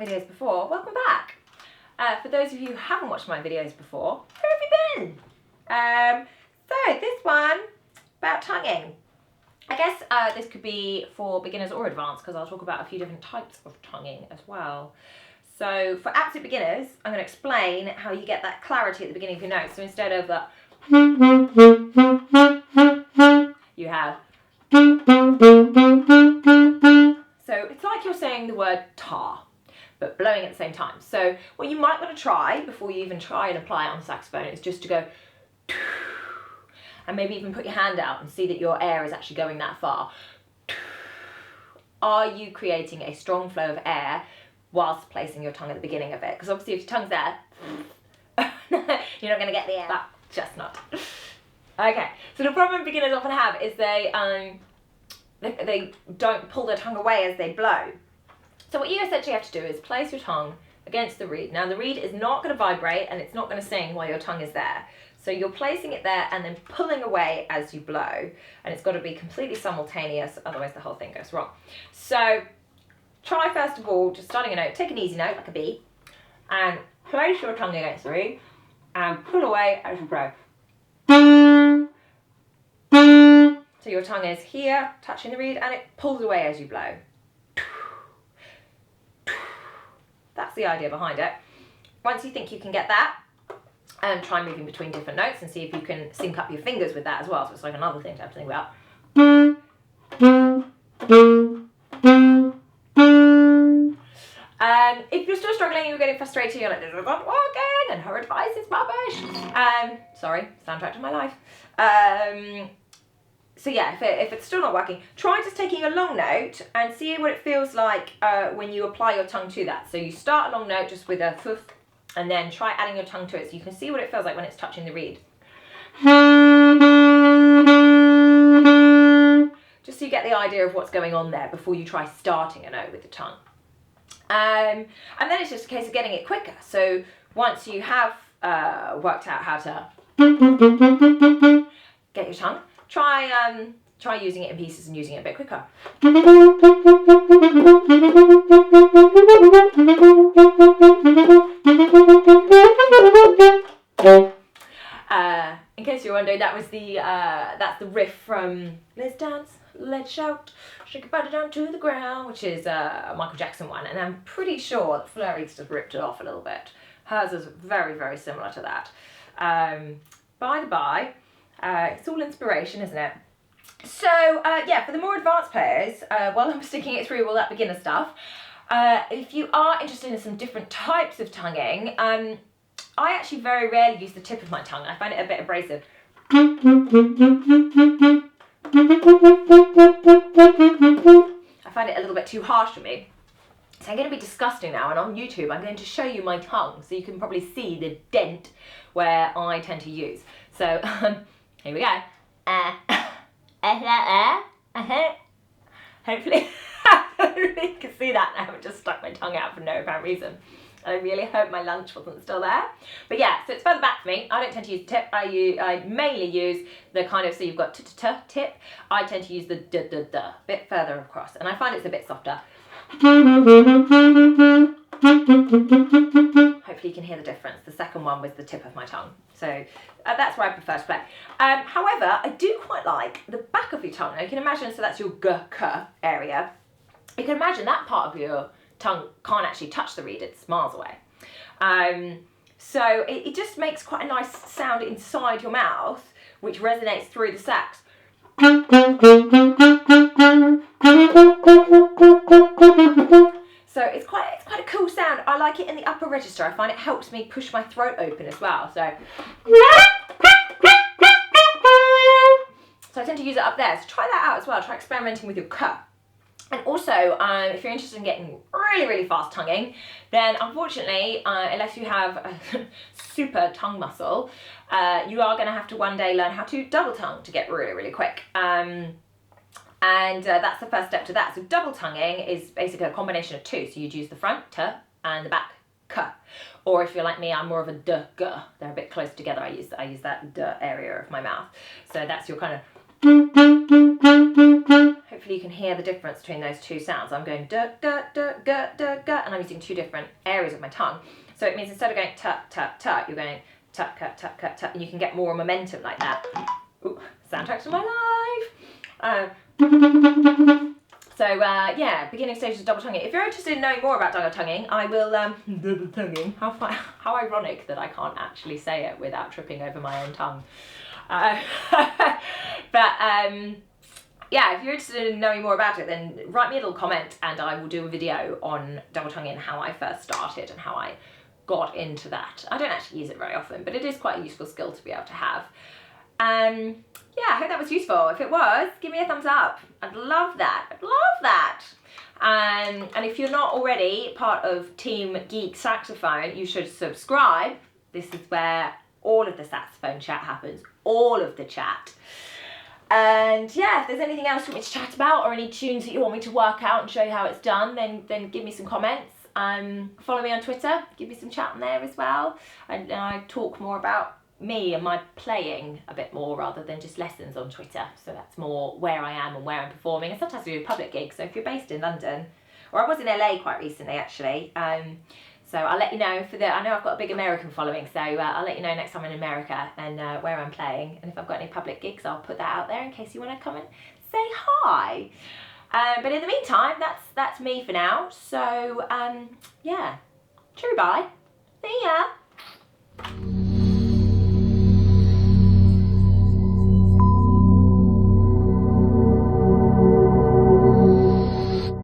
videos before, welcome back. For those of you who haven't watched my videos before, where have you been? So this one, about tonguing. I guess this could be for beginners or advanced, because I'll talk about a few different types of tonguing as well. So for absolute beginners, I'm going to explain how you get that clarity at the beginning of your notes. So instead of the, you have. So it's like you're saying the word tar, but blowing at the same time. So what you might want to try before you even try and apply it on the saxophone is just to go, and maybe even put your hand out and see that your air is actually going that far. Are you creating a strong flow of air whilst placing your tongue at the beginning of it? Because obviously if your tongue's there, you're not going to get the air. That's just not. Okay, so the problem beginners often have is they don't pull their tongue away as they blow. So what you essentially have to do is place your tongue against the reed. Now the reed is not going to vibrate and it's not going to sing while your tongue is there. So you're placing it there and then pulling away as you blow. And it's got to be completely simultaneous, otherwise the whole thing goes wrong. So try first of all, just starting a note, take an easy note like a B, and place your tongue against the reed and pull away as you blow. So your tongue is here, touching the reed, and it pulls away as you blow. That's the idea behind it. Once you think you can get that, try moving between different notes and see if you can sync up your fingers with that as well. So it's like another thing to have to think about. If you're still struggling, you're getting frustrated, you're like, this is not working, and her advice is rubbish. Sorry, soundtrack to my life. So yeah, if it's still not working, try just taking a long note and see what it feels like when you apply your tongue to that. So you start a long note just with a foof, and then try adding your tongue to it so you can see what it feels like when it's touching the reed. Just so you get the idea of what's going on there before you try starting a note with the tongue. And then it's just a case of getting it quicker. So once you have worked out how to get your tongue, try using it in pieces and using it a bit quicker. In case you're wondering, that was that's the riff from Let's Dance, Let's Shout, Shake Your Body Down to the Ground, which is a Michael Jackson one, and I'm pretty sure that Flurry's just ripped it off a little bit. Hers is very, very similar to that. By the by, it's all inspiration, isn't it? So yeah, for the more advanced players, while I'm sticking it through all that beginner stuff, if you are interested in some different types of tonguing, I actually very rarely use the tip of my tongue. I find it a bit abrasive. I find it a little bit too harsh for me. So I'm going to be disgusting now, and on YouTube I'm going to show you my tongue so you can probably see the dent where I tend to use. So here we go. Hopefully you can see that now. I've just stuck my tongue out for no apparent reason. I really hope my lunch wasn't still there. But yeah, so it's further back for me. I don't tend to use the tip. I mainly use the kind of, so you've got t-t-t tip. I tend to use the d-d-d, bit further across. And I find it's a bit softer. Hopefully you can hear the difference. The second one was the tip of my tongue. So that's where I prefer to play. However, I do quite like the back of your tongue. Now you can imagine, so that's your g-k area. You can imagine that part of your tongue can't actually touch the reed, it's miles away. So it just makes quite a nice sound inside your mouth, which resonates through the sax. So it's quite a cool sound. I like it in the upper register. I find it helps me push my throat open as well. So I tend to use it up there. So try that out as well. Try experimenting with your k. And also, if you're interested in getting really, really fast tonguing, then unfortunately, unless you have a super tongue muscle, you are going to have to one day learn how to double tongue to get really, really quick. And that's the first step to that. So double tonguing is basically a combination of two. So you'd use the front, t, and the back, k. Or if you're like me, I'm more of a d, g. They're a bit close together. I use that d area of my mouth. So that's your kind of... Hopefully hopefully you can hear the difference between those two sounds. I'm going duh, duh, duh, duh, duh, duh, and I'm using two different areas of my tongue. So it means instead of going tut, tut, tut, you're going tut, cut, tut, cut, tut, and you can get more momentum like that. Ooh, soundtracks of my life. Yeah, beginning stages of double tonguing. If you're interested in knowing more about double tonguing, I will, double tonguing, how ironic that I can't actually say it without tripping over my own tongue. Yeah, if you're interested in knowing more about it, then write me a little comment and I will do a video on double tonguing and how I first started and how I got into that. I don't actually use it very often, but it is quite a useful skill to be able to have. Yeah, I hope that was useful. If it was, give me a thumbs up. I'd love that. I'd love that. And if you're not already part of Team Geek Saxophone, you should subscribe. This is where all of the saxophone chat happens. All of the chat. And yeah, if there's anything else you want me to chat about or any tunes that you want me to work out and show you how it's done, then give me some comments. Follow me on Twitter. Give me some chat on there as well. And I talk more about me and my playing a bit more rather than just lessons on Twitter. So that's more where I am and where I'm performing. And sometimes I do public gigs. So if you're based in London, or I was in LA quite recently actually. So I'll let you know I know I've got a big American following, so I'll let you know next time I'm in America and where I'm playing. And if I've got any public gigs, I'll put that out there in case you want to come and say hi. But in the meantime, that's me for now. So yeah, true bye. See ya.